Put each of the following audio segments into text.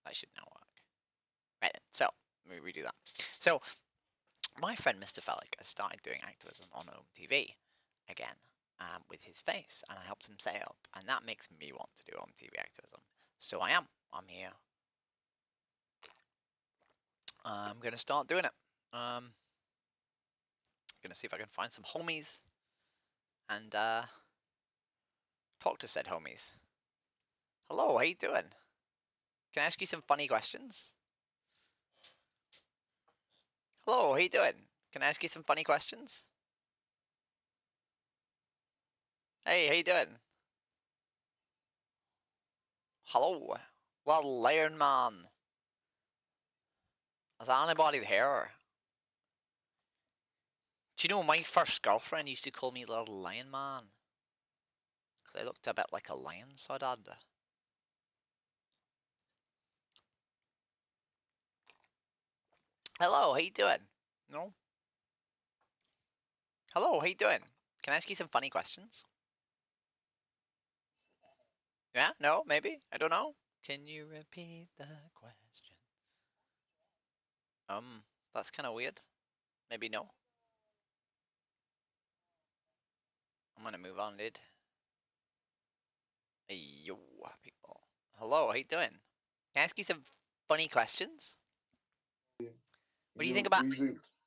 That should now work. Right then, so let me redo that. So my friend Mr Felek has started doing activism on TV again, with his face, and I helped him set it up, and that makes me want to do TV activism. So I'm here. I'm gonna start doing it. Gonna see if I can find some homies and talk to said homies. Hello, how you doing? Can I ask you some funny questions? Hello, how you doing? Can I ask you some funny questions? Hey, how you doing? Hello, little lion man. Is there anybody here? Do you know my first girlfriend used to call me little lion man? Because I looked a bit like a lion, so I did. Hello, how you doing? No? Hello, how you doing? Can I ask you some funny questions? Yeah? No? Maybe? I don't know. Can you repeat the question? That's kind of weird. Maybe no. I'm gonna move on, dude. Hey, yo, people. Hello, how you doing? Can I ask you some funny questions? What do you think about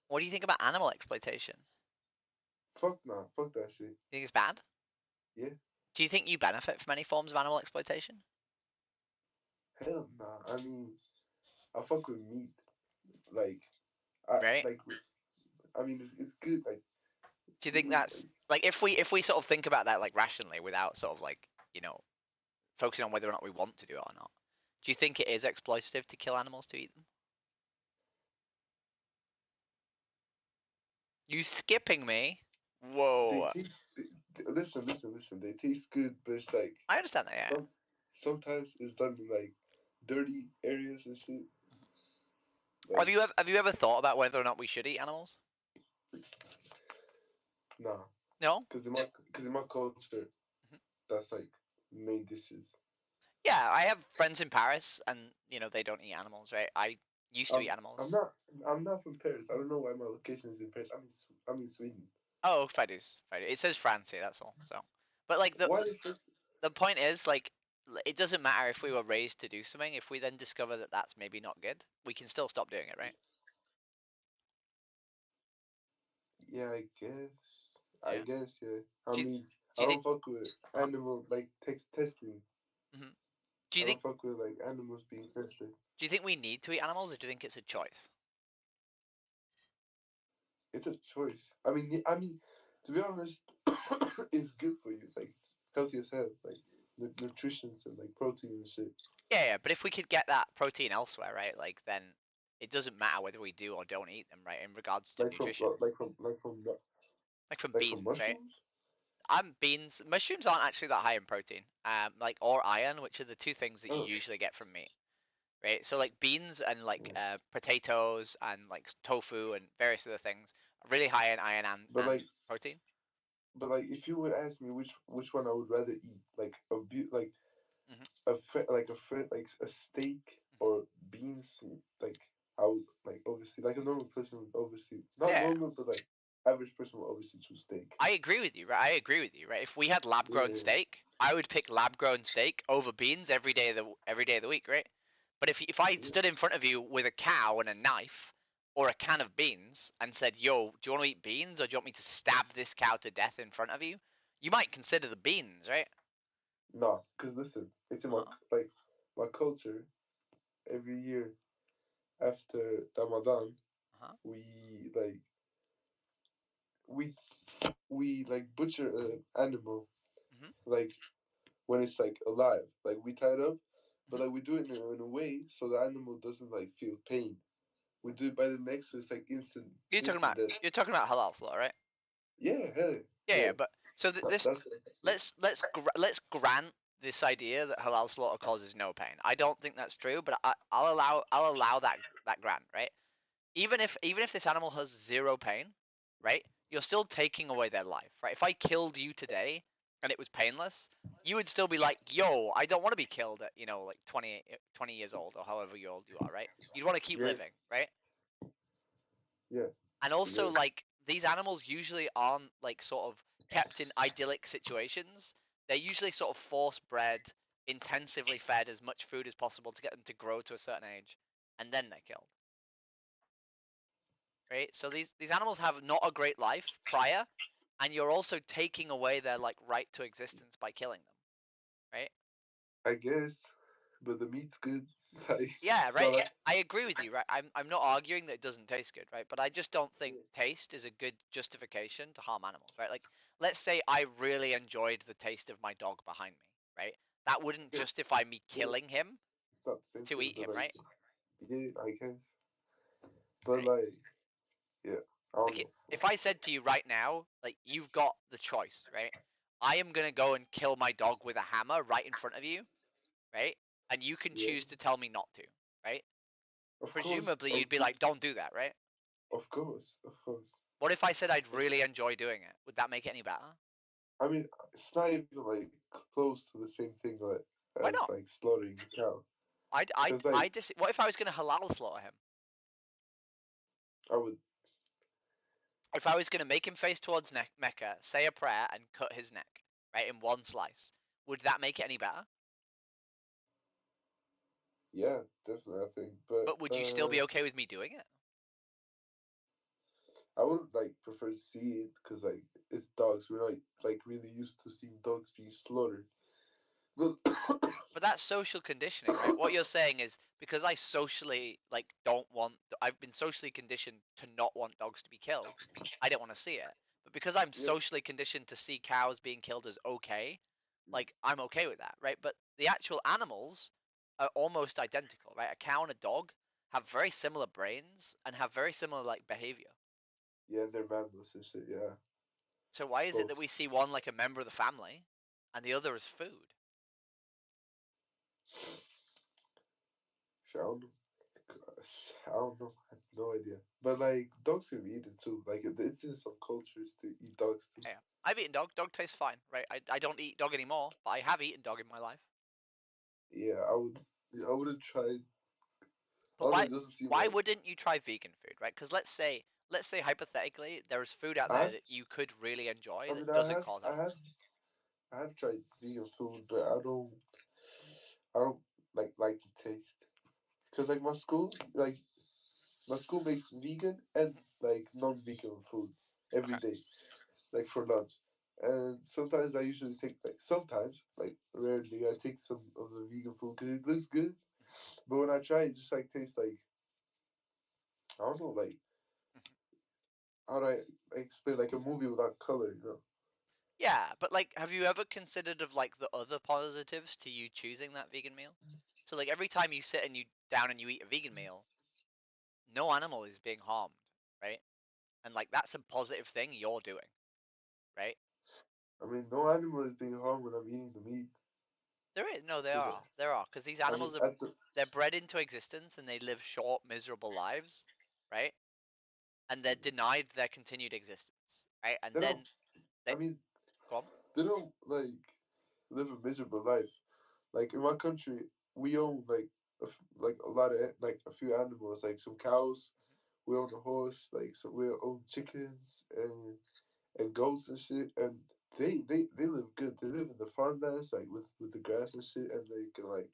what do you think about animal exploitation? Fuck nah, fuck that shit. You think it's bad? Yeah. Do you think you benefit from any forms of animal exploitation? Hell nah. I mean, I fuck with meat. Like, Right? like. I mean, it's good. Like, Do you think eating. that's like if we sort of think about that like rationally without sort of like, focusing on whether or not we want to do it or not? Do you think it is exploitative to kill animals to eat them? You skipping me? They Whoa. taste. Listen. They taste good, but it's like I understand that, yeah. sometimes it's done in like dirty areas and shit. Have Like, you ever thought about whether or not we should eat animals? nah, No? because in my culture, Mhm. that's like main dishes. Yeah, I have friends in Paris and they don't eat animals, right? I used to eat I'm animals. not. I'm not from Paris. I don't know why my location is in Paris. I'm in Sweden. Oh, Fidus. It says France here, that's all. So, but like Why the fuck? the point is like it doesn't matter if we were raised to do something. If we then discover that that's maybe not good, we can still stop doing it, right? Yeah, I guess. I Yeah. guess, yeah. I Do you, mean, do I you don't think? fuck with Uh, animal like testing. mhm. Do you I think? don't fuck with like animals being tested. Do you think we need to eat animals, or do you think it's a choice? It's a choice. To be honest, it's good for you. Like it's healthy as hell. Like nutrition and like protein and shit. Yeah, yeah. But if we could get that protein elsewhere, right? Like then it doesn't matter whether we do or don't eat them, right? In regards to Like from nutrition, like from like from beans, right? mushrooms. Beans. Mushrooms aren't actually that high in protein, like or iron, which are the two things that you Oh, usually get from meat, right? So like beans and like yeah. potatoes and like tofu and various other things are really high in iron But and like, protein. if you would ask me which one I would rather eat, like like Hmm. like a steak Hmm. or beans, like I would like obviously like a normal person would obviously not Yeah, normal but like average person would obviously choose steak. I agree with you, right? I agree with you, right? If we had lab grown Yeah, steak, I would pick lab grown steak over beans every day of the week, right? But if I yeah, stood in front of you with a cow and a knife or a can of beans and said, "Yo, do you want to eat beans or do you want me to stab this cow to death in front of you?" You might consider the beans, right? nah. Cause listen, it's in Uh-huh. my culture. Every year after Ramadan, Uh-huh. we like we we like butcher an animal Hmm. like when it's like alive. Like we tie it up, but Hmm. like we do it in a way so the animal doesn't like feel pain. We do it by the neck, so it's like instant death. You're talking about halal slaughter, right? Yeah, hell Yeah, yeah. yeah. But so this That's what let's grant this idea that halal slaughter causes no pain. I don't think that's true, but I'll allow that grant, right? Even if this animal has zero pain, right? You're still taking away their life, right? If I killed you today, and it was painless, you would still be like, yo, I don't want to be killed at, like 20 years old or however old you are, right? You'd want to keep Yeah, living, right? yeah, And I also, guess. like, these animals usually aren't, like, sort of kept in idyllic situations. They're usually sort of force bred, intensively fed as much food as possible to get them to grow to a certain age, and then they're killed, right? So these animals have not a great life prior, and you're also taking away their, like, right to existence by killing them, right? I guess, but the meat's good. Like, Yeah, it's right. not like I agree with you, right? I'm not arguing that it doesn't taste good, right? But I just don't think taste is a good justification to harm animals, right? Like, let's say I really enjoyed the taste of my dog behind me, right? That wouldn't yeah, justify me yeah, killing him it's not the same to thing, eat but him, like, right? yeah, I guess. But Right. like, yeah, I don't Like, know. if I said to you right now, like, you've got the choice, right? I am gonna go and kill my dog with a hammer right in front of you, right? And you can Yeah, choose to tell me not to, right? of course, Presumably, you'd be like, "Don't do that," right? of course, of course. What if I said I'd really enjoy doing it? Would that make it any better? I mean, it's not even like close to the same thing like Why as not? like slaughtering a cow. Cause like What if I was going to halal slaughter him? I would, If I was going to make him face towards Mecca, say a prayer, and cut his neck, right, in one slice, would that make it any better? yeah, definitely. I think, but But would you still be okay with me doing it? I wouldn't like prefer to see it because like it's dogs. We're not like really used to seeing dogs be slaughtered. But But that's social conditioning, right? What you're saying is because I socially like don't want I've been socially conditioned to not want dogs to be killed. I don't want to see it. But because I'm yeah, socially conditioned to see cows being killed as okay, like I'm okay with that, right? But the actual animals are almost identical, right? A cow and a dog have very similar brains and have very similar like behavior. yeah, they're mammals and shit. Yeah, So why is it both. that we see one like a member of the family and the other as food? So I don't know. I don't know. I have no idea. But like dogs can be eaten too. Like it's in some cultures to eat dogs too. Yeah. I've eaten dog. Dog tastes fine, right? I don't eat dog anymore, but I have eaten dog in my life. Yeah, I would. I wouldn't try. I But don't know. It doesn't seem why like. wouldn't you try vegan food, right? Because let's say hypothetically there is food out I there have. that you could really enjoy I that mean, doesn't cause I have, animals. I have tried vegan food, but I don't like the taste. Cause like my school makes vegan and Mhm. like non-vegan food every Okay. day, like for lunch. And sometimes I usually take sometimes like rarely I take some of the vegan food because it looks good. Mhm. But when I try it, just like tastes like I don't know like Mhm. how do I explain like a movie without color, you know? Yeah, but like, have you ever considered of like the other positives to you choosing that vegan meal? So like every time you sit and you down and you eat a vegan meal, no animal is being harmed, right? And like that's a positive thing you're doing, right? I mean, no animal is being harmed when I'm eating the meat. There is no, Cause there are, because these I mean, animals are at the they're bred into existence and they live short, miserable lives, right? And they're denied their continued existence, right? And they don't. then I they mean, go on. they don't like live a miserable life. Like in my country, we own like a lot of like a few animals, like some cows. We own a horse, like so we own chickens and goats and shit. And they live good. They live in the farmlands, like with the grass and shit, and they can like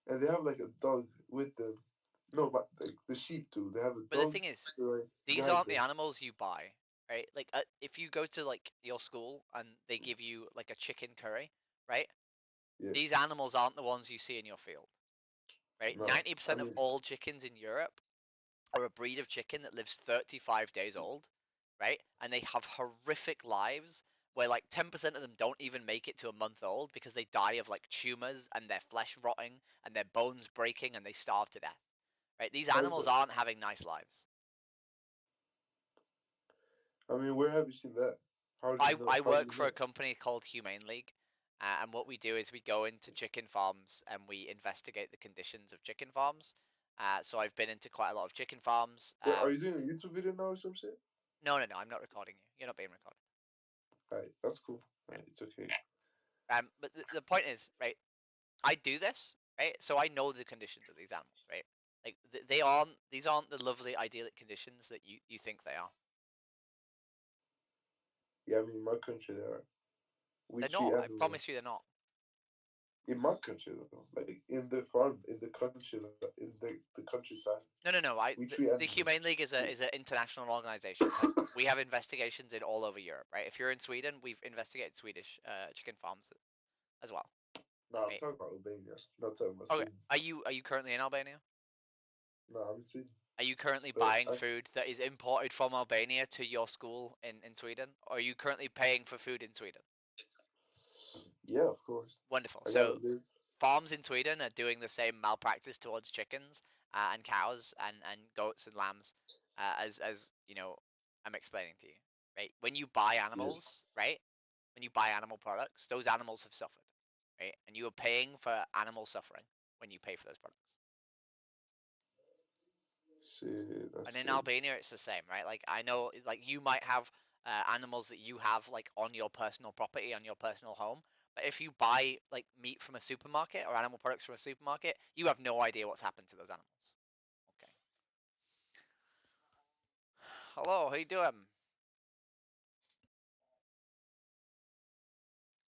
and they have like a dog with them. No, but like the sheep do. They have a But the dog thing is, like these guide aren't the them. animals you buy, right? Like if you go to like your school and they give you like a chicken curry, right? Yeah, These animals aren't the ones you see in your field, right? no, I 90% of mean all chickens in Europe are a breed of chicken that lives 35 days old, right? And they have horrific lives where like 10% of them don't even make it to a month old because they die of like tumors and their flesh rotting and their bones breaking and they starve to death, right? These how is animals that? aren't having nice lives. I mean, where have you seen that? How do you know? I How do work you for know? a company called Humane League, and what we do is we go into chicken farms and we investigate the conditions of chicken farms. So I've been into quite a lot of chicken farms. Wait, are you doing a YouTube video now or some shit? No, no, no, I'm not recording you. You're not being recorded. Alright, that's cool. Right, it's okay. But the point is, right? I do this, right? So I know the conditions of these animals, right? Like they aren't these aren't the lovely idyllic conditions that you think they are. Yeah, I mean, in my country there, we They're treat not. I animals. promise you, they're not. In my country, though, like in the farm, in the country, in the countryside, No, no, no. we treat The animals. Humane League is We, an international organization. Like we have investigations in all over Europe, right? If you're in Sweden, we've investigated Swedish chicken farms as well, no, I'm right? talking about Albania, not talking about Okay. Sweden. Are you currently in Albania? No, I'm in Sweden, Are you currently but buying food that is imported from Albania to your school in Sweden? Or are you currently paying for food in Sweden? yeah, of course, Wonderful. I gotta So live. farms in Sweden are doing the same malpractice towards chickens and cows and goats and lambs as you know I'm explaining to you, right? When you buy Yes. animals, right? When you buy animal products, those animals have suffered, right? And you are paying for animal suffering when you pay for those products. Shit, And that's in crazy. Albania, it's the same, right? Like I know, like you might have animals that you have like on your personal property, on your personal home. But if you buy like meat from a supermarket or animal products from a supermarket, you have no idea what's happened to those animals. Okay. Hello, how you doing?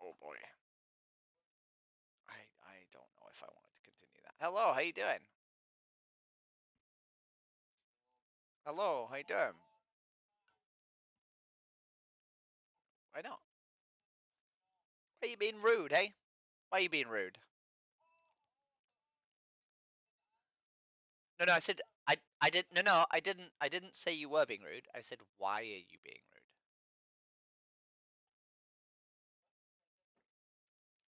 Oh boy, I don't know if I wanted to continue that. Hello, how you doing? Hello, how you doing? Why not? Why are you being rude, hey? Why are you being rude? No, no, I said I did no, no, I didn't say you were being rude. I said why are you being rude?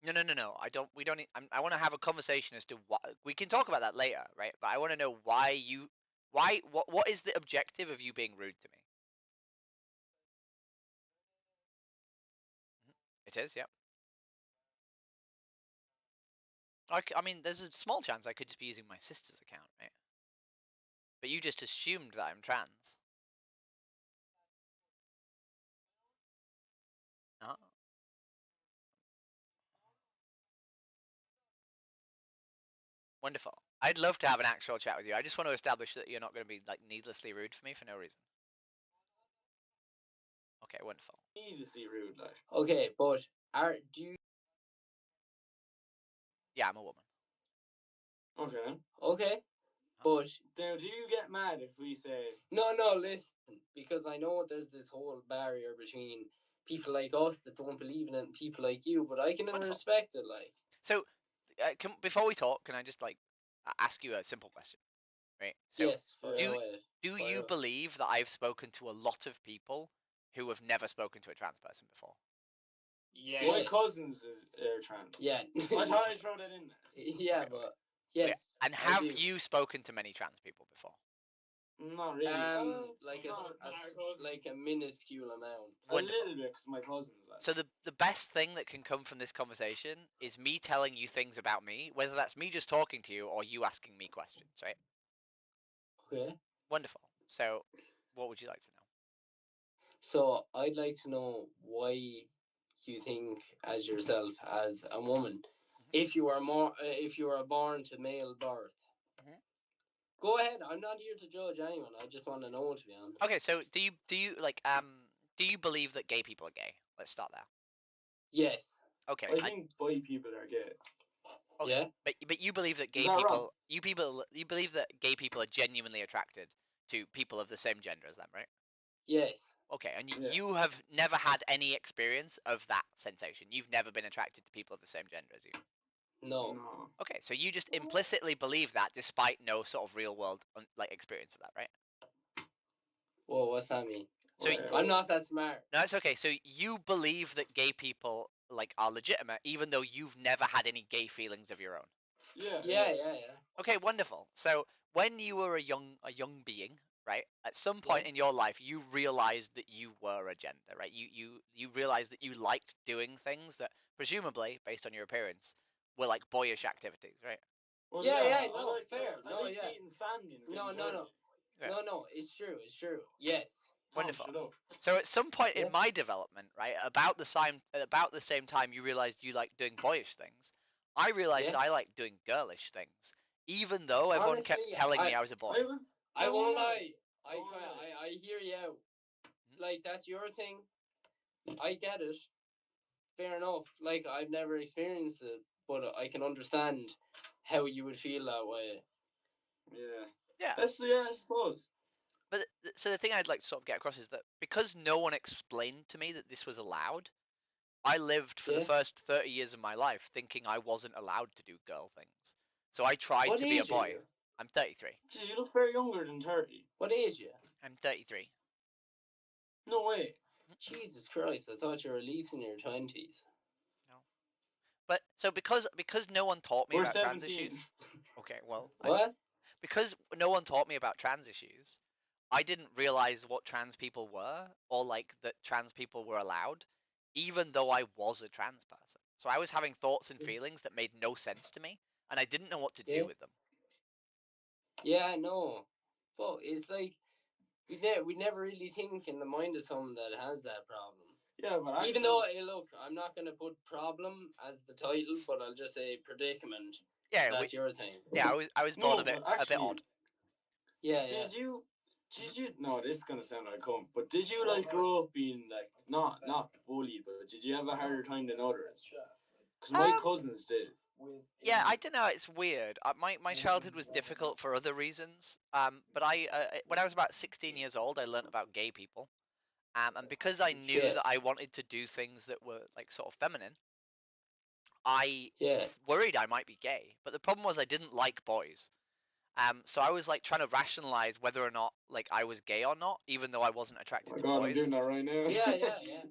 No, no, no, no. I don't. We don't. I want to have a conversation as to what we can talk about that later, right? But I want to know why you, why, what is the objective of you being rude to me? Mhm. It is, yeah. I mean, there's a small chance I could just be using my sister's account, right? But you just assumed that I'm trans. Uh-huh. Wonderful. I'd love to have an actual chat with you. I just want to establish that you're not going to be like needlessly rude for me for no reason. Okay, wonderful. Needlessly rude, like. Okay, but are do you? Yeah, I'm a woman. Okay. Okay, Huh? but now do you get mad if we say no? No, listen, because I know there's this whole barrier between people like us that don't believe in it and people like you, but I can Wonderful. respect it. Like, So, before we talk, can I just like ask you a simple question, right? So, yes, fire do away. do Fire you away. believe that I've spoken to a lot of people who have never spoken to a trans person before? Yeah. My cousins is trans. Yeah. I thought I'd throw that in there. Yeah, Okay, okay. but Okay. yes, And I have do. you spoken to many trans people before? Not really. Like like a minuscule amount. Wonderful. A little bit, because my cousins. Like. So the best thing that can come from this conversation is me telling you things about me, whether that's me just talking to you or you asking me questions, right? Okay. Wonderful. So, what would you like to know? So I'd like to know why you think, as yourself, as a woman, Mhm, if you are born to male birth. mhm. Go ahead. I'm not here to judge anyone. I just want to know, to be honest. Okay, so do you like do you believe that gay people are gay? Let's start there. Yes. Okay, I think bi people are gay. okay, Yeah. but you believe that Is gay that wrong? people, you believe that gay people are genuinely attracted to people of the same gender as them, right? Yes. Okay, and Yeah. you have never had any experience of that sensation. You've never been attracted to people of the same gender as you. No. No. Okay, so you just implicitly believe that despite no sort of real world like experience of that, right? Whoa, what's that mean? So I'm not that smart. no, it's okay. So you believe that gay people like are legitimate, even though you've never had any gay feelings of your own. Yeah. Yeah. Yeah. Yeah. Okay, wonderful. So when you were a young being, right? At some point Yeah. in your life, you realized that you were a gender, right? You realized that you liked doing things that presumably, based on your appearance, were like boyish activities, right? Well, yeah. Yeah. No. Like fair. No. Yeah. Eating sand in no. No. No. Yeah. No. No. It's true. It's true. Yes. Wonderful. Shut up. So at some point Yeah. in my development, right, about the same time you realized you liked doing boyish things, I realized Yeah. I liked doing girlish things, even though everyone kept Honestly, telling me I was a boy. I won't lie. I hear you out. Like, that's your thing. I get it. Fair enough. Like, I've never experienced it, but I can understand how you would feel that way. Yeah. Yeah. Yeah, I suppose. But so the thing I'd like to sort of get across is that because no one explained to me that this was allowed, I lived for the Yeah. first 30 years of my life thinking I wasn't allowed to do girl things. So I tried What to be a age are boy. you? I'm 33. Jeez, you look very younger than 30. What age are you? I'm 33. No way. Jesus Christ, I thought you were at least in your 20s. No. But so because no one taught me We're about trans 17. issues. Okay, well, What? because no one taught me about trans issues, I didn't realize what trans people were or like that trans people were allowed, even though I was a trans person. So I was having thoughts and feelings that made no sense to me, and I didn't know what to do with them. Yeah, I know. But it's like we never really think in the mind of someone that has that problem. Yeah, but actually, even though, look, I'm not going to put problem as the title, but I'll just say predicament. Yeah, That's your thing. yeah, I was born a bit odd. Yeah, yeah. Did you? No, this is gonna sound like home. But did you like grow up being like not bullied, but did you have a harder time than others? Because my cousins did. Yeah, I don't know. It's weird. My childhood was difficult for other reasons. But I when I was about 16 years old, I learned about gay people. And because I knew Yeah. that I wanted to do things that were like sort of feminine, I Yeah. worried I might be gay. But the problem was I didn't like boys. So I was like trying to rationalize whether or not like I was gay or not, even though I wasn't attracted to boys. I'm doing that right now. Yeah, yeah, yeah.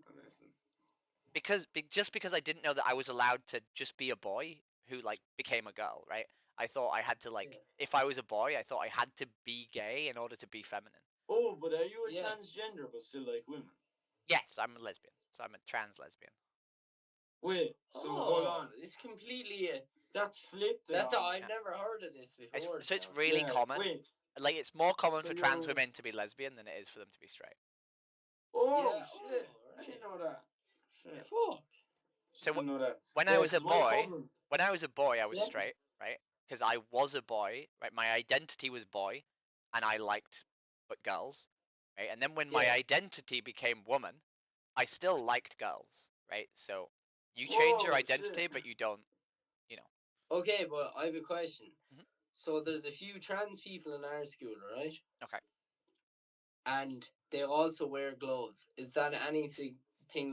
Just because I didn't know that I was allowed to just be a boy who like became a girl, right? I thought I had to like if I was a boy, I thought I had to be gay in order to be feminine. Oh, but are you a transgender but still like women? Yes, I'm a lesbian. So I'm a trans lesbian. Wait, so hold on. It's completely that's flipped. That's how I've never heard of this before. It's really common. Wait. Like it's more common So for trans you're- women to be lesbian than it is for them to be straight. Oh shit! I didn't know that. Shit. Fuck. So Didn't know that. when I was a boy, I was straight, right? Because I was a boy, right? My identity was boy, and I liked but girls, right? And then when my identity became woman, I still liked girls, right? So you change your identity, but you don't, you know. Okay, but I have a question. Mhm. So there's a few trans people in our school, right? Okay. And they also wear gloves. Is that anything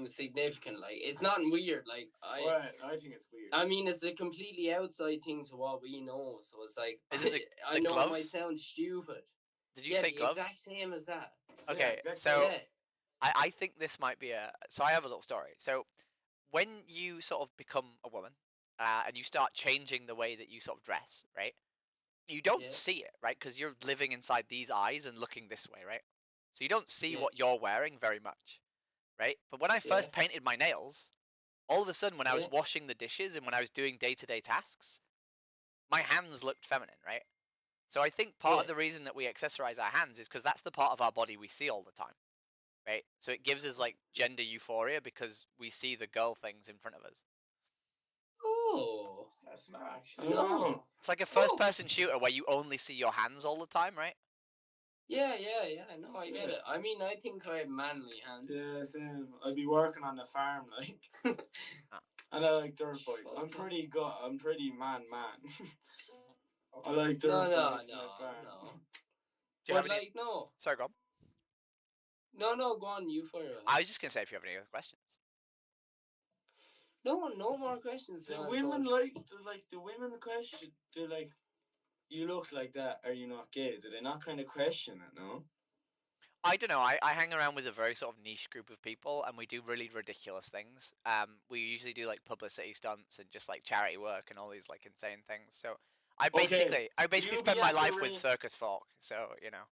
significant? Like, it's not weird. Like, I think it's weird. I mean, it's a completely outside thing to what we know. So it's like, Is it I the know gloves? it might sound stupid. Did you say the gloves? exact same as that. Okay, so I think this might be a. So I have a little story. So when you sort of become a woman, and you start changing the way that you sort of dress, right? You don't see it, right? Because you're living inside these eyes and looking this way, right? So you don't see what you're wearing very much, right? But when I first painted my nails, all of a sudden when I was washing the dishes and when I was doing day-to-day tasks, my hands looked feminine, right? So I think part of the reason that we accessorize our hands is because that's the part of our body we see all the time, right? So it gives us like gender euphoria because we see the girl things in front of us. Oh, that's not actually. No. It's like a first-person shooter where you only see your hands all the time, right? Yeah. No, I get it. I mean, I think I have manly hands. Yeah, same. I'd be working on the farm, like. And I like dirt bikes. I'm pretty good. I'm pretty man. I like dirt bikes. No. Do you have any? No. Sorry, go on. No, go on. You fire. I was just gonna say if you have any other questions. No more questions. Do women the women question? Do like, you look like that? Are you not gay? Do they not kind of question it? No. I don't know. I hang around with a very sort of niche group of people, and we do really ridiculous things. We usually do like publicity stunts and just like charity work and all these like insane things. So I basically spend my life with circus folk. So you know.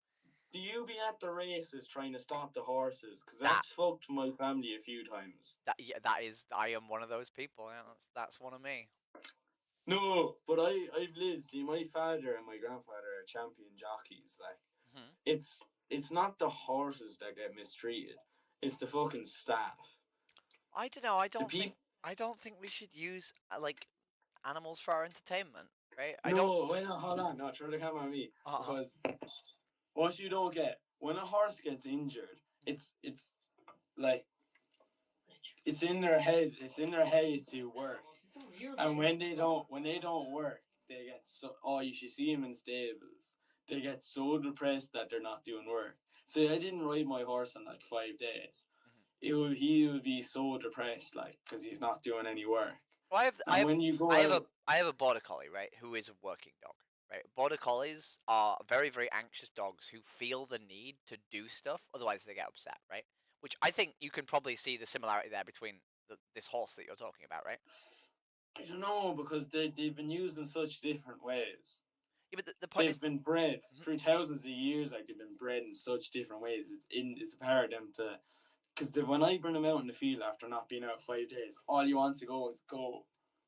Do you be at the races trying to stop the horses? Because that's fucked my family a few times. That is. I am one of those people. Yeah, that's one of me. No, but I've lived. See, my father and my grandfather are champion jockeys. Like, it's it's not the horses that get mistreated. It's the fucking staff. I don't know. I The don't think people. I don't think we should use like animals for our entertainment, right? I don't. No, wait, no, hold on. No, throw the camera on me. Uh, Because what you don't get, when a horse gets injured, it's like it's in their head. It's in their head to work, and when they don't work, they get so. Oh, you should see them in stables. They get so depressed that they're not doing work. So I didn't ride my horse in like 5 days. He would be so depressed, like, because he's not doing any work. Well, And when you go out, I have a border collie, right, who is a working dog, right? Border collies are very, very anxious dogs who feel the need to do stuff, otherwise they get upset, right? Which I think you can probably see the similarity there between this horse that you're talking about, right? I don't know, because they've been used in such different ways. Yeah, but the point is, They've been bred through thousands of years. Like, they've been bred in such different ways. It's a part of them to, because when I bring them out in the field after not being out 5 days, all he wants to go is go.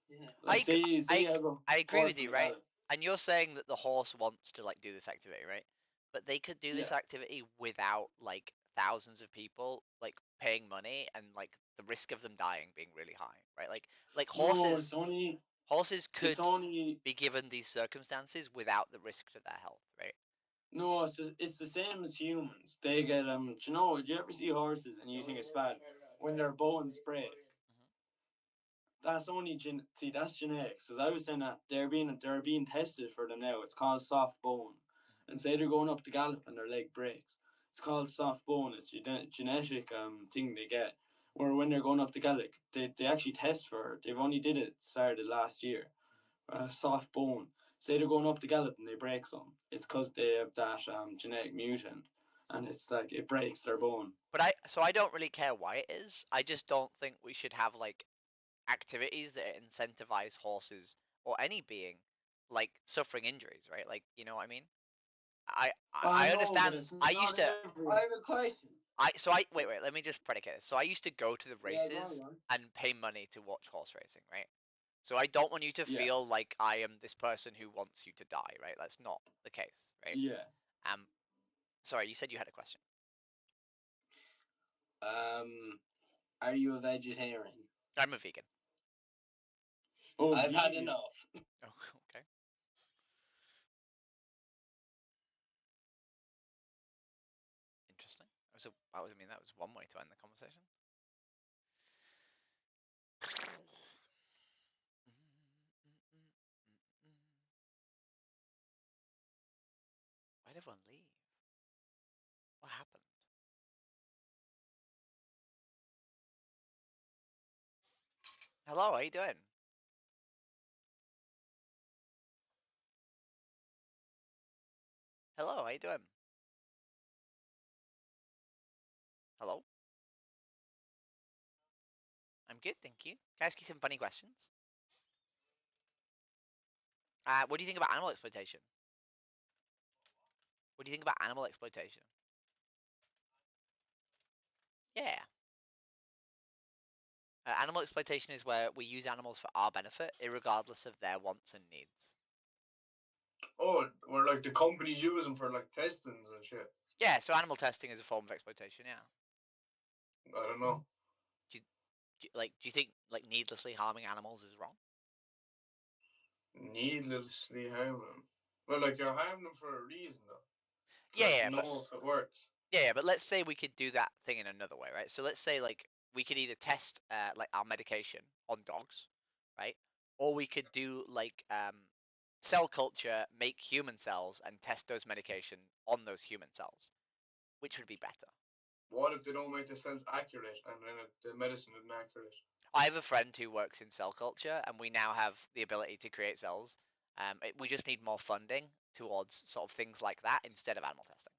Yeah. Like, say you have a I agree with horse in you, the right? gallop. And you're saying that the horse wants to like do this activity, right? But they could do this Yeah. activity without like thousands of people like paying money and like the risk of them dying being really high, right? Like No, it's horses could only be given these circumstances without the risk to their health, right? no, it's the same as humans. They get do you know? Do you ever see horses and you think it's bad when their bones break? That's only see, that's genetics. As I was saying, that they're being tested for them now. It's called soft bone. And say they're going up the gallop and their leg breaks. It's called soft bone. It's genetic thing they get. Where when they're going up the gallop, they actually test for it. They've only did it started last year. Soft bone. Say they're going up the gallop and they break some. It's because they have that genetic mutant, and it's like it breaks their bone. But I don't really care why it is. I just don't think we should have like activities that incentivize horses or any being like suffering injuries, right? Like, you know what I mean? I I know, but understand. it's not every. I have a question. Wait, let me just predicate this. So I used to go to the Yeah, go races on. and pay money to watch horse racing, right? So I don't want you to Yeah. feel like I am this person who wants you to die, right? That's not the case, right? Yeah. Um, sorry, you said you had a question. Are you a vegetarian? I'm a vegan. Oh, I've had enough. Oh, okay. Interesting. That was one way to end the conversation. Why did everyone leave? What happened? Hello, how you doing? Hello, how you doing? Hello? I'm good, thank you. Can I ask you some funny questions? What do you think about animal exploitation? What do you think about animal exploitation? Yeah. Animal exploitation is where we use animals for our benefit, regardless of their wants and needs. Oh, where like the companies use them for like testings and shit. Yeah, so animal testing is a form of exploitation, yeah. I don't know. Do you think like needlessly harming animals is wrong? Needlessly harm them. Well, like you're harming them for a reason though. Yeah, Like yeah, to but know if it works. yeah, but let's say we could do that thing in another way, right? So let's say like we could either test like our medication on dogs, right? Or we could do like cell culture, make human cells, and test those medication on those human cells. Which would be better? What if they don't make the cells accurate and then the medicine isn't accurate? I have a friend who works in cell culture, and we now have the ability to create cells. We just need more funding towards sort of things like that instead of animal testing.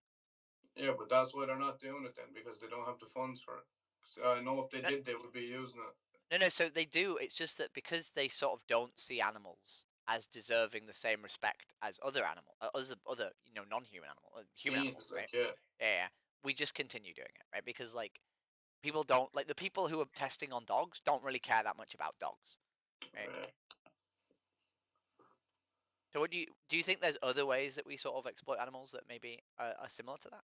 Yeah, but that's why they're not doing it then, because they don't have the funds for it. So I know if they No, did, they would be using it. no. So they do. It's just that because they sort of don't see animals as deserving the same respect as other animal, other non-human animal, human Beans, animals, right? like yeah. Yeah. We just continue doing it, right? Because like people don't like the people who are testing on dogs don't really care that much about dogs, right? So what do you think? There's other ways that we sort of exploit animals that maybe are similar to that?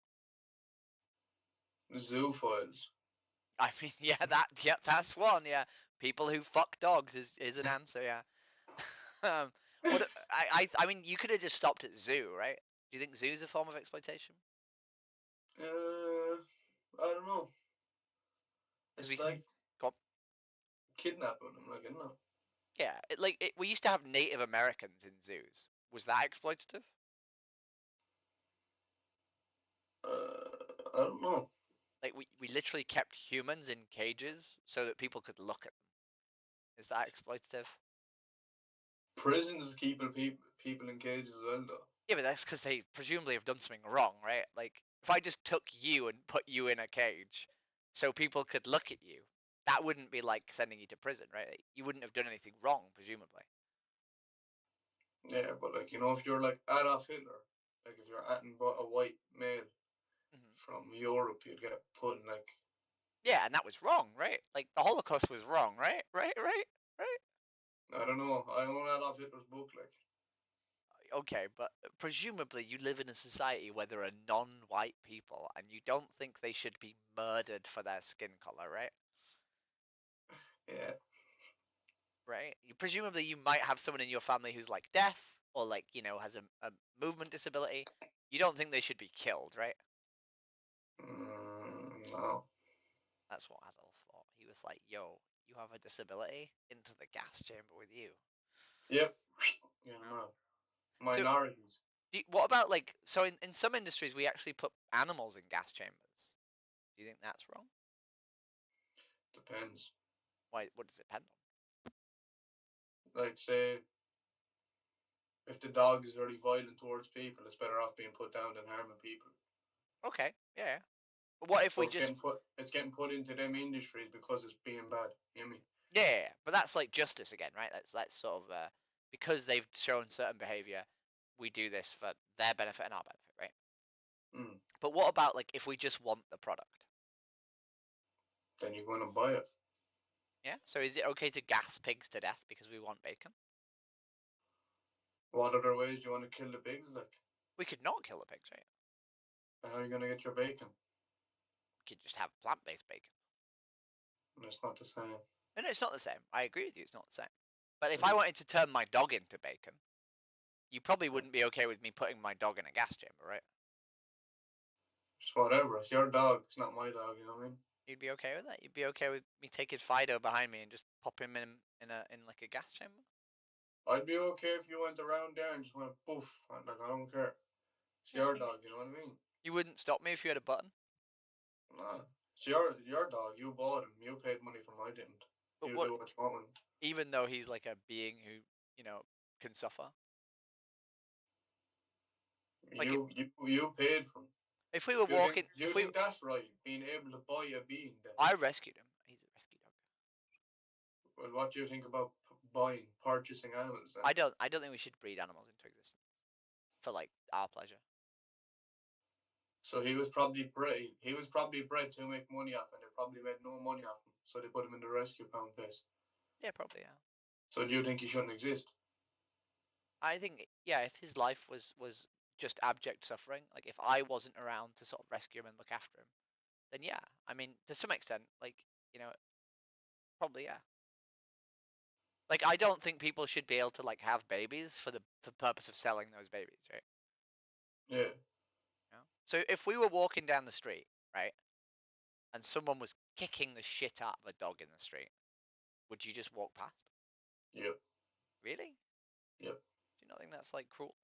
Zoophiles. I mean, that's one. Yeah, people who fuck dogs is an answer. Yeah. What I mean, you could have just stopped at zoo, right? Do you think zoo's a form of exploitation? I don't know. Because It's like got kidnapping them, like, isn't it? yeah, we used to have Native Americans in zoos. Was that exploitative? I don't know. Like we literally kept humans in cages so that people could look at them. Is that exploitative? Prisons keeping people in cages as well, though. Yeah, but that's because they presumably have done something wrong, right? Like if I just took you and put you in a cage so people could look at you, that wouldn't be like sending you to prison, right? Like, you wouldn't have done anything wrong, presumably. Yeah, but like, if you're like Adolf Hitler, like if you're at a white male from Europe, you'd get put in like. Yeah, and that was wrong, right? Like the Holocaust was wrong, right? Right? I don't know. I own Adolf Hitler's book, like. Okay, but presumably you live in a society where there are non-white people, and you don't think they should be murdered for their skin color, right? Yeah. Right? Presumably you might have someone in your family who's like deaf or like has a movement disability. You don't think they should be killed, right? No. That's what Adolf thought. He was like, "Yo, you have a disability? Into the gas chamber with you." Yep. Yeah, No. no. So, Minorities. what about like so in some industries we actually put animals in gas chambers. Do you think that's wrong? Depends. Why? What does it depend on? Like, say, if the dog is very violent towards people, it's better off being put down than harming people. Okay, yeah. But what if So we just it's getting put into them industries because it's being bad. You know what I mean? yeah, but that's like justice again, right? That's sort of because they've shown certain behavior, we do this for their benefit and our benefit, right? Mm. But what about like if we just want the product? Then you're going to buy it. Yeah. So is it okay to gas pigs to death because we want bacon? What other ways do you want to kill the pigs? Like, We could not kill the pigs, right? how are you going to get your bacon? We could just have plant-based bacon. And it's not the same. And it's not the same. I agree with you. It's not the same. But if I wanted to turn my dog into bacon, you probably wouldn't be okay with me putting my dog in a gas chamber, right? It's whatever. It's your dog. It's not my dog. You know what I mean? You'd be okay with that? You'd be okay with me taking Fido behind me and just pop him in like a gas chamber? I'd be okay if you went around there and just went poof. Like, I don't care. It's your dog. You know what I mean? You wouldn't stop me if you had a button? Nah. It's your dog. You bought him. You paid money for him. I didn't. But You what? do what you want. Even though he's like a being who can suffer. Like You paid for him. if we were Do you think, walking, do you think that's right? Being able to buy a being then? I rescued him. He's a rescue dog. Well, what do you think about purchasing animals then? I don't think we should breed animals into existence for like our pleasure. So he was probably bred. He was probably bred to make money off, and they probably made no money off him. So they put him in the rescue pound place. Yeah, probably yeah. So do you think he shouldn't exist? I think yeah, if his life was just abject suffering, like if I wasn't around to sort of rescue him and look after him, then yeah. I mean, to some extent, like probably yeah. Like I don't think people should be able to like have babies for the purpose of selling those babies, right? Yeah. So if we were walking down the street, right, and someone was kicking the shit out of a dog in the street, would you just walk past? Yep. Really? Yep. Do you not think that's like cruel?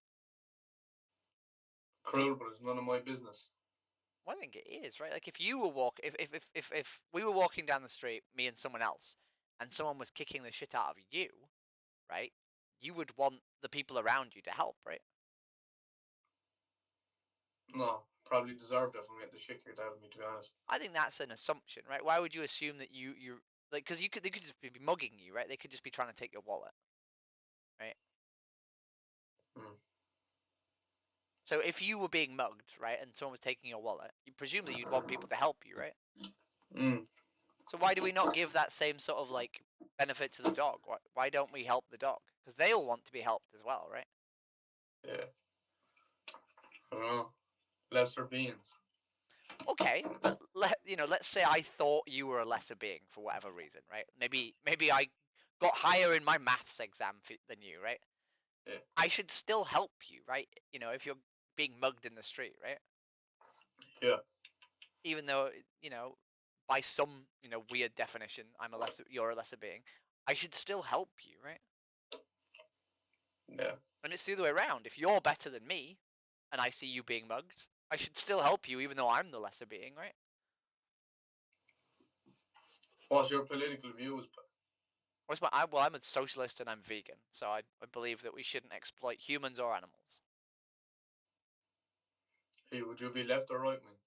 Cruel, but it's none of my business. Well, I think it is, right? Like if you were if we were walking down the street, me and someone else, and someone was kicking the shit out of you, right? You would want the people around you to help, right? No, probably deserved it if I'm getting the shit kicked out of me, to be honest. I think that's an assumption, right? Why would you assume that you're like because they could just be mugging you, right? They could just be trying to take your wallet, right? Hmm. So if you were being mugged, right, and someone was taking your wallet, presumably you'd want people to help you, right? Mm. So why do we not give that same sort of like benefit to the dog? Why don't we help the dog? Because they all want to be helped as well, right? Yeah. I don't know. Lesser beings. Okay, but let's say I thought you were a lesser being for whatever reason, right? Maybe I got higher in my maths exam than you, right? Yeah. I should still help you, right? If you're being mugged in the street, right? Yeah. Even though, by some, weird definition, you're a lesser being. I should still help you, right? Yeah. And it's the other way around. If you're better than me, and I see you being mugged, I should still help you, even though I'm the lesser being, right? What's your political views? I'm a socialist and I'm vegan, so I believe that we shouldn't exploit humans or animals. Hey, would you be left or right wing?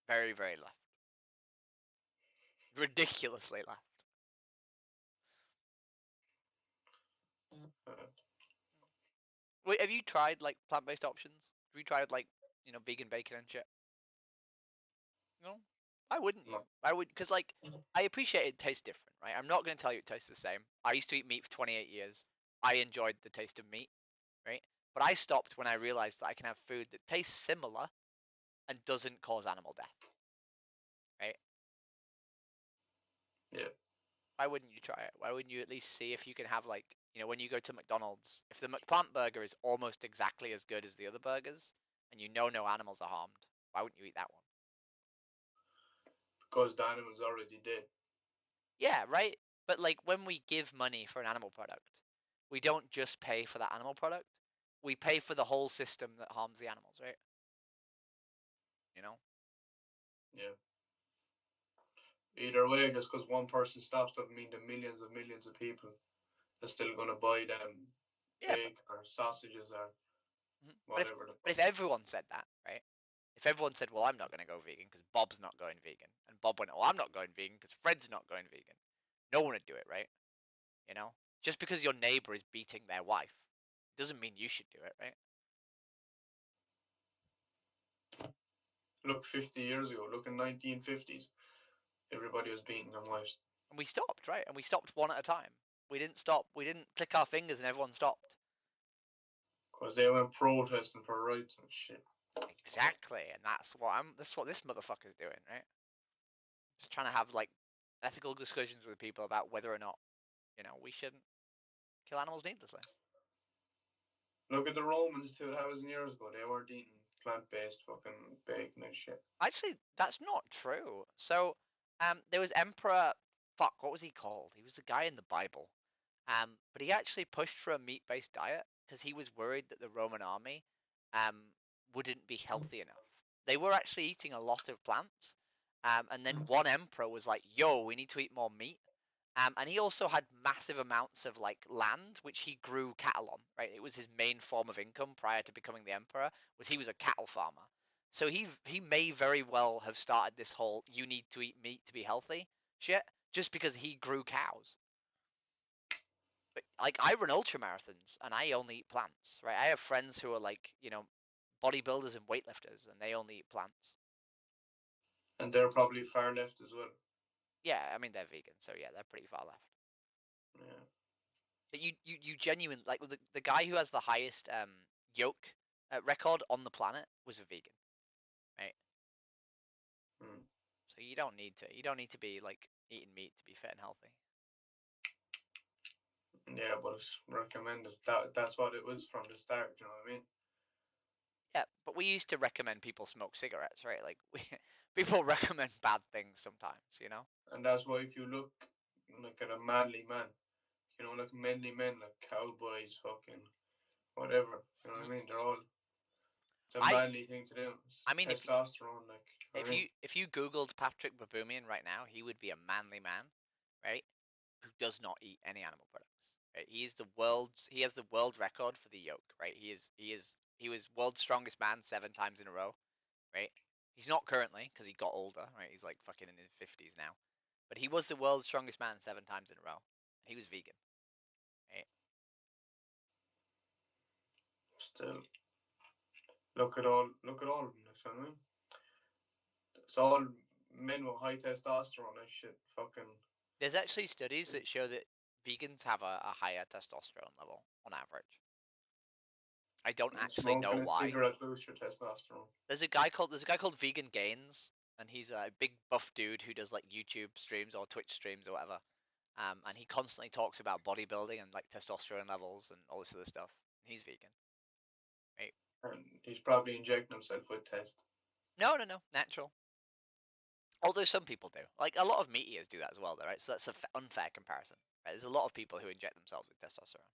Very, very left. Ridiculously left. Wait, have you tried like plant-based options? Have you tried like vegan bacon and shit? No. Why wouldn't you? No. I would, because like I appreciate it tastes different, right? I'm not going to tell you it tastes the same. I used to eat meat for 28 years. I enjoyed the taste of meat, right? But I stopped when I realized that I can have food that tastes similar and doesn't cause animal death, right? Yeah. Why wouldn't you try it? Why wouldn't you at least see if you can have like, when you go to McDonald's, if the McPlant burger is almost exactly as good as the other burgers, and no animals are harmed, why wouldn't you eat that one? Because the animal's already dead. Yeah, right? But like when we give money for an animal product, we don't just pay for that animal product. We pay for the whole system that harms the animals, right? You know? Yeah. Either way, just because one person stops doesn't mean the millions of people are still going to buy them Yeah, bacon or sausages or mhm. whatever the But fuck. if everyone said that, right? If everyone said, "Well, I'm not going to go vegan because Bob's not going vegan," and Bob went, "Well, I'm not going vegan because Fred's not going vegan," no one would do it, right? You know, just because your neighbor is beating their wife doesn't mean you should do it, right? Look, 50 years ago, look in 1950s, everybody was beating their wives. And we stopped, right? And we stopped one at a time. We didn't stop. We didn't click our fingers and everyone stopped. Because they went protesting for rights and shit. Exactly, and that's what this motherfucker's doing, right? Just trying to have like ethical discussions with people about whether or not, we shouldn't kill animals needlessly. Look at the Romans 2,000 years ago. They weren't eating plant-based fucking bacon and shit. Actually, that's not true. So, there was Emperor. Fuck, what was he called? He was the guy in the Bible. But he actually pushed for a meat-based diet because he was worried that the Roman army, um, wouldn't be healthy enough. They were actually eating a lot of plants. And then one emperor was like, "Yo, we need to eat more meat." And he also had massive amounts of like land, which he grew cattle on. Right, it was his main form of income prior to becoming the emperor. Was he was a cattle farmer, so he may very well have started this whole "you need to eat meat to be healthy" shit just because he grew cows. But like I run ultra marathons and I only eat plants. Right, I have friends who are like bodybuilders and weightlifters, and they only eat plants. And they're probably far left as well. Yeah, I mean they're vegan, so yeah, they're pretty far left. Yeah. But you genuine like the guy who has the highest yolk record on the planet was a vegan, right? Mm. So you don't need to be like eating meat to be fit and healthy. Yeah, but it's recommended. That's what it was from the start. You know what I mean? Yeah, but we used to recommend people smoke cigarettes, right? Like people recommend bad things sometimes, you know? And that's why if you look like at a manly man, like manly men, like cowboys, fucking whatever. You know what I mean? They're all it's a I manly thing to do. I mean Testosterone, like you know what I mean? if you googled Patrick Baboumian right now, he would be a manly man, right? Who does not eat any animal products. Right? He has the world record for the yolk, right? He was world's strongest man 7 times in a row, right? He's not currently because he got older, right? He's like fucking in his 50s now, but he was the world's strongest man 7 times in a row. And he was vegan, right? Still, look at all of them. Like, you know what I mean? It's all men with high testosterone and shit. Fucking There's actually studies that show that vegans have a higher testosterone level on average. I don't actually know smoking a why. cigarette boosts your testosterone. There's a guy called Vegan Gains. and he's a big buff dude who does like YouTube streams or Twitch streams or whatever. And he constantly talks about bodybuilding and like testosterone levels and all this other stuff. He's vegan, right? And he's probably injecting himself with test. No, natural. Although some people do, like a lot of meat eaters do that as well, though, right? So that's an unfair comparison. Right? There's a lot of people who inject themselves with testosterone.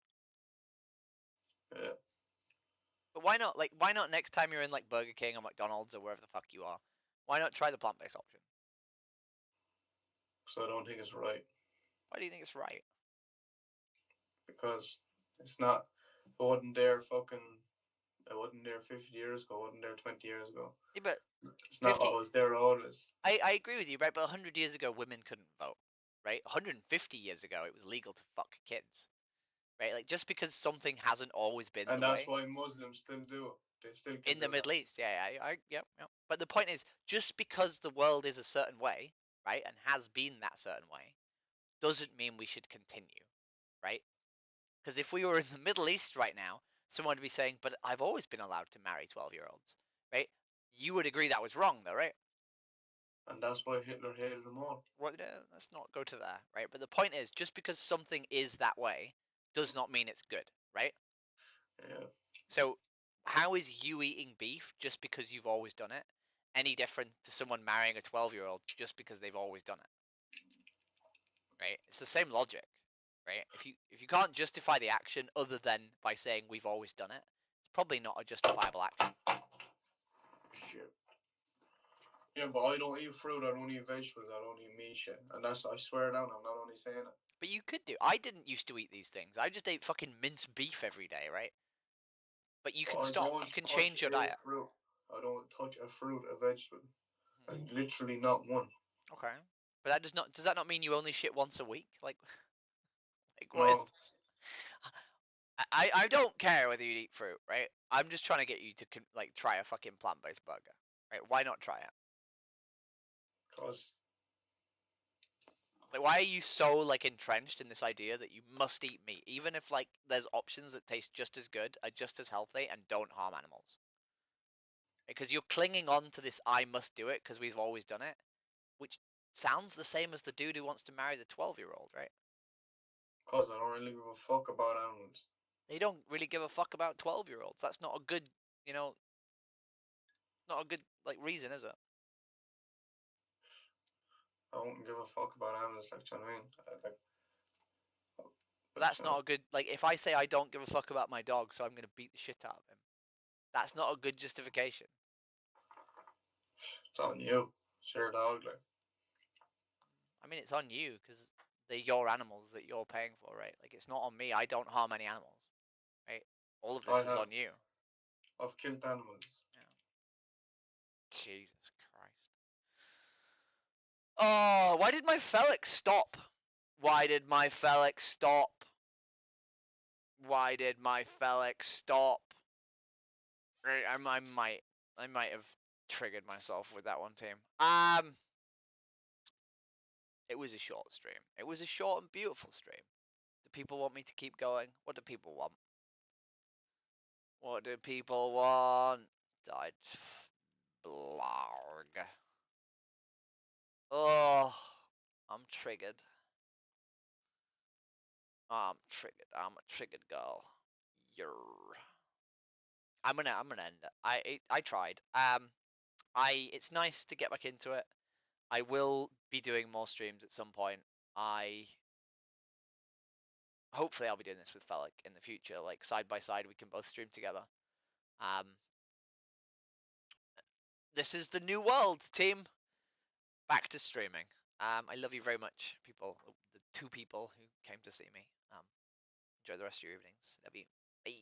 Yeah. But why not? Like, why not next time you're in like Burger King or McDonald's or wherever the fuck you are? Why not try the plant-based option? So I don't think it's right. Why do you think it's right? Because it's not. It wasn't there fucking. It wasn't there 50 years ago. It wasn't there 20 years ago. Yeah, but it's not 50, what was there always. I agree with you, right? But 100 years ago, women couldn't vote, right? 150 years ago, it was legal to fuck kids, right? Like, just because something hasn't always been and the way. And that's why Muslims still do it. They still can in the Middle East, yeah. But the point is, just because the world is a certain way, right, and has been that certain way, doesn't mean we should continue, right? Because if we were in the Middle East right now, someone would be saying, but I've always been allowed to marry 12-year-olds, right? You would agree that was wrong, though, right? And that's why Hitler hated them all. Well, let's not go to that, right? But the point is, just because something is that way does not mean it's good, right? Yeah. So how is you eating beef just because you've always done it any different to someone marrying a 12-year-old just because they've always done it? Right? It's the same logic, right? If you can't justify the action other than by saying we've always done it, it's probably not a justifiable action. Shit. Yeah, but I don't eat fruit, I don't eat vegetables, I don't eat meat shit. And that's, I swear down, I'm not only saying it. But you could do. I didn't used to eat these things. I just ate fucking minced beef every day, right? But you can stop. You can change your diet. Fruit. I don't touch a fruit, a vegetable. Like, literally not one. Okay. But does that not mean you only shit once a week? Like what no. is this? I don't care whether you eat fruit, right? I'm just trying to get you to like try a fucking plant-based burger, right? Why not try it? Cause like, why are you so like entrenched in this idea that you must eat meat, even if like there's options that taste just as good, are just as healthy, and don't harm animals? Because you're clinging on to this "I must do it" because we've always done it, which sounds the same as the dude who wants to marry the 12-year-old, right? Cause I don't really give a fuck about animals. They don't really give a fuck about 12-year-olds. That's not a good, not a good like reason, is it? I don't give a fuck about animals, like, do you know what I mean? But that's not a good, like, if I say I don't give a fuck about my dog, so I'm going to beat the shit out of him, that's not a good justification. It's on you. It's your dog, like. I mean, it's on you, because they're your animals that you're paying for, right? Like, it's not on me. I don't harm any animals, right? All of this is on you. I've killed animals. Yeah. Jesus Christ. Oh, why did my Felek stop? Why did my Felek stop? Why did my Felek stop? I might have triggered myself with that one, team. It was a short stream. It was a short and beautiful stream. Do people want me to keep going? What do people want? What do people want? Died. Blarg. Oh, I'm triggered. I'm triggered. I'm a triggered girl. Yer. I'm gonna end it. I tried. It's nice to get back into it. I will be doing more streams at some point. Hopefully I'll be doing this with Felek in the future, like side by side we can both stream together. This is the new world, team. Back to streaming. I love you very much, people. The 2 people who came to see me. Enjoy the rest of your evenings. Love you. Bye.